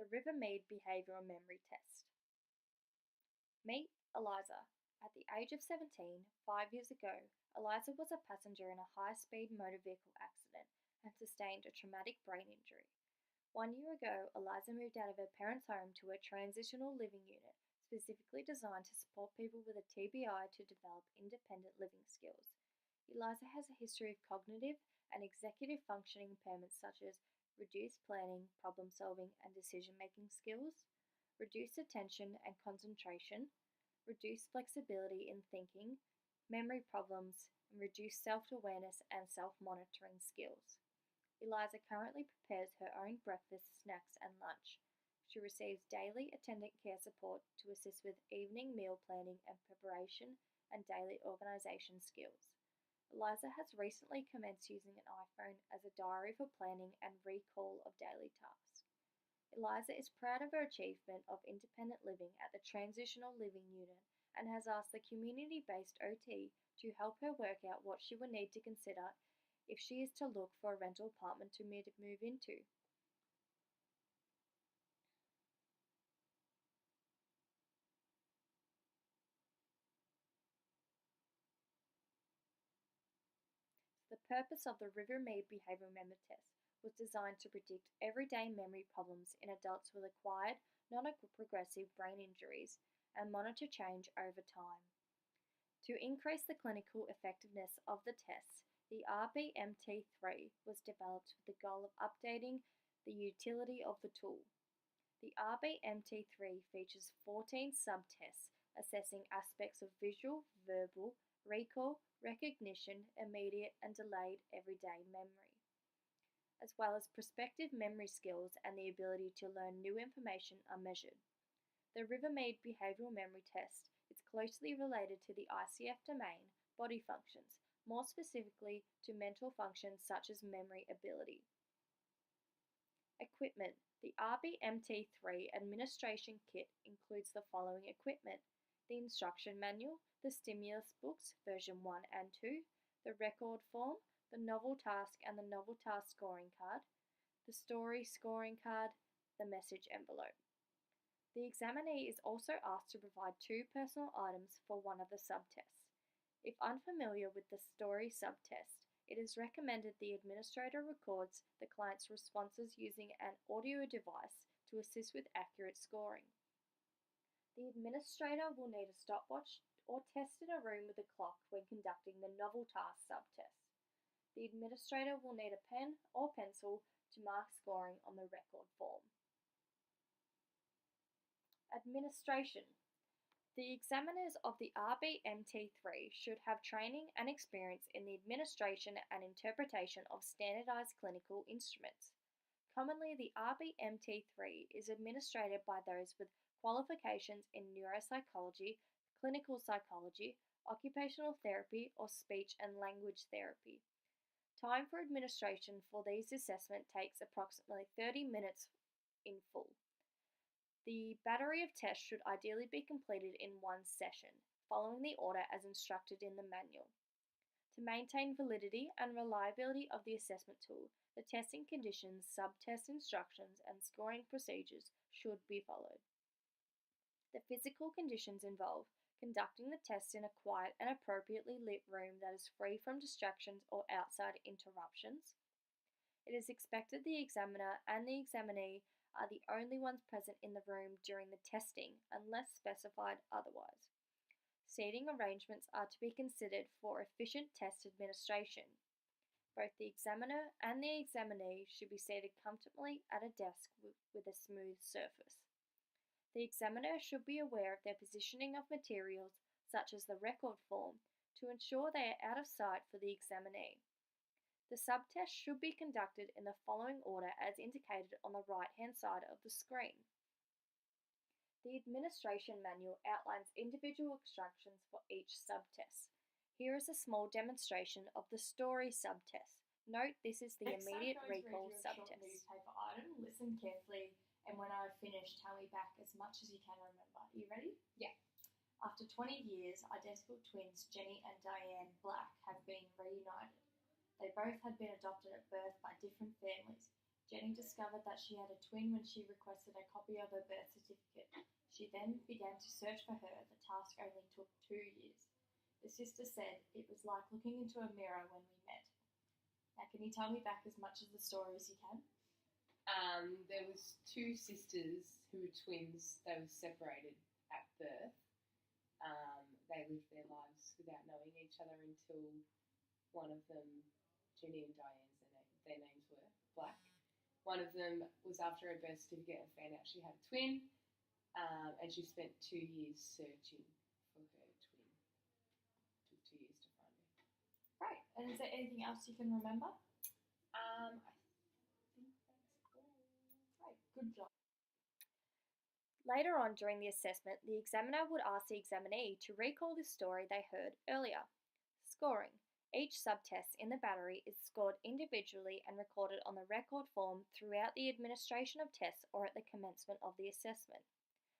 the Rivermead Behavioural Memory Test. Meet Eliza. At the age of 17, 5 years ago, Eliza was a passenger in a high-speed motor vehicle accident and sustained a traumatic brain injury. 1 year ago, Eliza moved out of her parents' home to a transitional living unit specifically designed to support people with a TBI to develop independent living skills. Eliza has a history of cognitive and executive functioning impairments such as reduced planning, problem solving, and decision making skills, reduced attention and concentration, reduced flexibility in thinking, memory problems, and reduced self-awareness and self-monitoring skills. Eliza currently prepares her own breakfast, snacks, and lunch. She receives daily attendant care support to assist with evening meal planning and preparation and daily organisation skills. Eliza has recently commenced using an iPhone as a diary for planning and recall of daily tasks. Eliza is proud of her achievement of independent living at the Transitional Living Unit and has asked the community-based OT to help her work out what she will need to consider if she is to look for a rental apartment to move into. The purpose of the Rivermead Behavioural Memory Test was designed to predict everyday memory problems in adults with acquired, non-progressive brain injuries and monitor change over time. To increase the clinical effectiveness of the tests, the RBMT3 was developed with the goal of updating the utility of the tool. The RBMT3 features 14 subtests assessing aspects of visual, verbal, recall, recognition, immediate and delayed everyday memory, as well as prospective memory skills and the ability to learn new information are measured. The Rivermead Behavioural Memory Test is closely related to the ICF domain, body functions, more specifically to mental functions such as memory ability. Equipment. The RBMT3 administration kit includes the following equipment: the instruction manual, the stimulus books, version 1 and 2, the record form, the novel task and the novel task scoring card, the story scoring card, the message envelope. The examinee is also asked to provide 2 personal items for one of the subtests. If unfamiliar with the story subtest, it is recommended the administrator records the client's responses using an audio device to assist with accurate scoring. The administrator will need a stopwatch or test in a room with a clock when conducting the novel task subtest. The administrator will need a pen or pencil to mark scoring on the record form. Administration. The examiners of the RBMT3 should have training and experience in the administration and interpretation of standardized clinical instruments. Commonly, the RBMT3 is administered by those with qualifications in neuropsychology, clinical psychology, occupational therapy, or speech and language therapy. Time for administration for these assessments takes approximately 30 minutes in full. The battery of tests should ideally be completed in one session, following the order as instructed in the manual. To maintain validity and reliability of the assessment tool, the testing conditions, subtest instructions, and scoring procedures should be followed. The physical conditions involve conducting the test in a quiet and appropriately lit room that is free from distractions or outside interruptions. It is expected the examiner and the examinee are the only ones present in the room during the testing unless specified otherwise. Seating arrangements are to be considered for efficient test administration. Both the examiner and the examinee should be seated comfortably at a desk with a smooth surface. The examiner should be aware of their positioning of materials, such as the record form, to ensure they are out of sight for the examinee. The subtest should be conducted in the following order as indicated on the right-hand side of the screen. The administration manual outlines individual instructions for each subtest. Here is a small demonstration of the story subtest. Note this is the immediate recall subtest. Newspaper item. Listen carefully, and when I finish, tell me back as much as you can remember. Are you ready? Yeah. After 20 years, identical twins Jenny and Diane Black have been reunited. They both had been adopted at birth by different families. Jenny discovered that she had a twin when she requested a copy of her birth certificate. She then began to search for her. The task only took 2 years. The sister said, "It was like looking into a mirror when we met." Now, can you tell me back as much of the story as you can? There was 2 sisters who were twins. They were separated at birth. They lived their lives without knowing each other until one of them, Jenny and Diane's, their names were Black. One of them was after her birth certificate and found out she had a twin, and she spent 2 years searching for her twin. It took 2 years to find her. Right. And is there anything else you can remember? I think that's all. Right. Good job. Later on during the assessment, the examiner would ask the examinee to recall the story they heard earlier. Scoring. Each subtest in the battery is scored individually and recorded on the record form throughout the administration of tests or at the commencement of the assessment.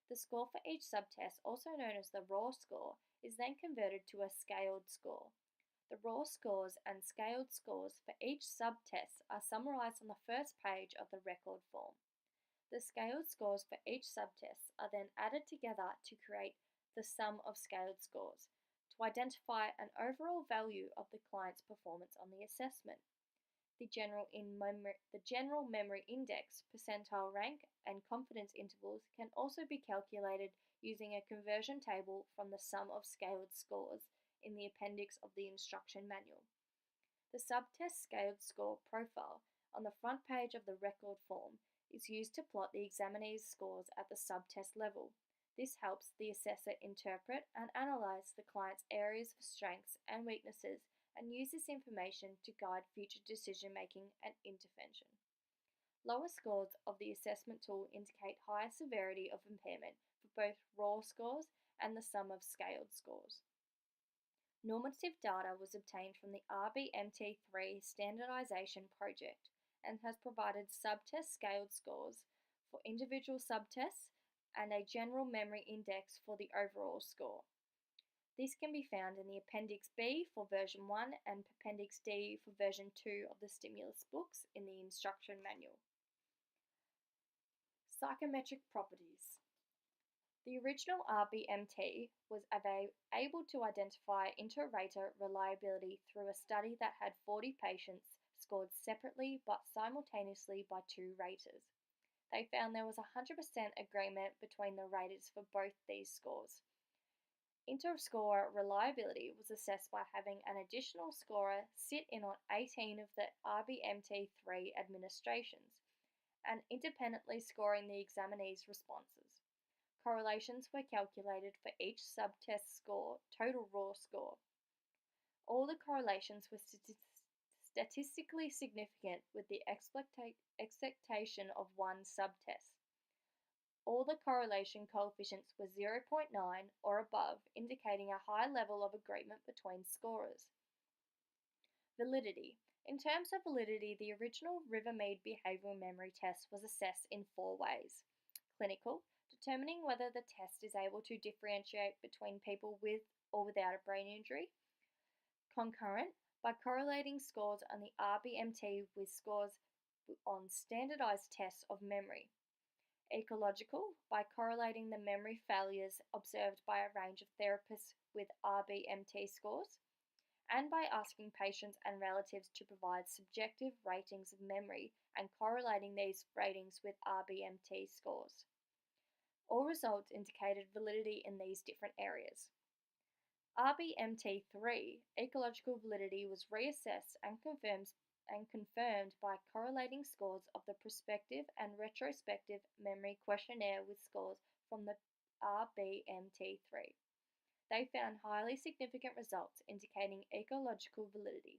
The score for each subtest, also known as the raw score, is then converted to a scaled score. The raw scores and scaled scores for each subtest are summarised on the first page of the record form. The scaled scores for each subtest are then added together to create the sum of scaled scores, to identify an overall value of the client's performance on the assessment. The general memory index, percentile rank, and confidence intervals can also be calculated using a conversion table from the sum of scaled scores in the appendix of the instruction manual. The subtest scaled score profile on the front page of the record form is used to plot the examinee's scores at the subtest level. This helps the assessor interpret and analyse the client's areas of strengths and weaknesses and use this information to guide future decision making and intervention. Lower scores of the assessment tool indicate higher severity of impairment for both raw scores and the sum of scaled scores. Normative data was obtained from the RBMT3 standardisation project and has provided subtest scaled scores for individual subtests and a general memory index for the overall score. This can be found in the Appendix B for version 1 and Appendix D for version 2 of the stimulus books in the instruction manual. Psychometric properties. The original RBMT was able to identify inter-rater reliability through a study that had 40 patients scored separately but simultaneously by 2 raters. They found there was 100% agreement between the raters for both these scores. Inter-scorer reliability was assessed by having an additional scorer sit in on 18 of the RBMT3 administrations and independently scoring the examinee's responses. Correlations were calculated for each subtest score, total raw score. All the correlations were statistically significant with the expectation of one subtest. All the correlation coefficients were 0.9 or above, indicating a high level of agreement between scorers. Validity. In terms of validity, the original Rivermead Behavioural Memory Test was assessed in 4 ways. Clinical, determining whether the test is able to differentiate between people with or without a brain injury. Concurrent, by correlating scores on the RBMT with scores on standardised tests of memory. Ecological, by correlating the memory failures observed by a range of therapists with RBMT scores, and by asking patients and relatives to provide subjective ratings of memory and correlating these ratings with RBMT scores. All results indicated validity in these different areas. RBMT3 ecological validity was reassessed and confirmed by correlating scores of the prospective and retrospective memory questionnaire with scores from the RBMT3. They found highly significant results indicating ecological validity.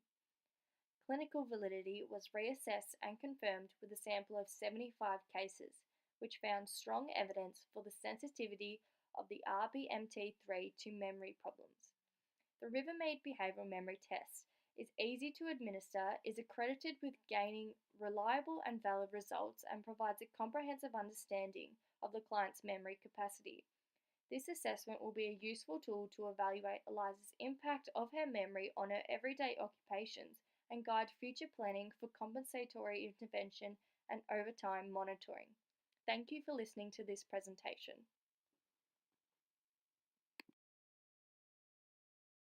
Clinical validity was reassessed and confirmed with a sample of 75 cases, which found strong evidence for the sensitivity of the RBMT3 to memory problems. The Rivermead Behavioural Memory Test is easy to administer, is accredited with gaining reliable and valid results, and provides a comprehensive understanding of the client's memory capacity. This assessment will be a useful tool to evaluate Eliza's impact of her memory on her everyday occupations and guide future planning for compensatory intervention and overtime monitoring. Thank you for listening to this presentation.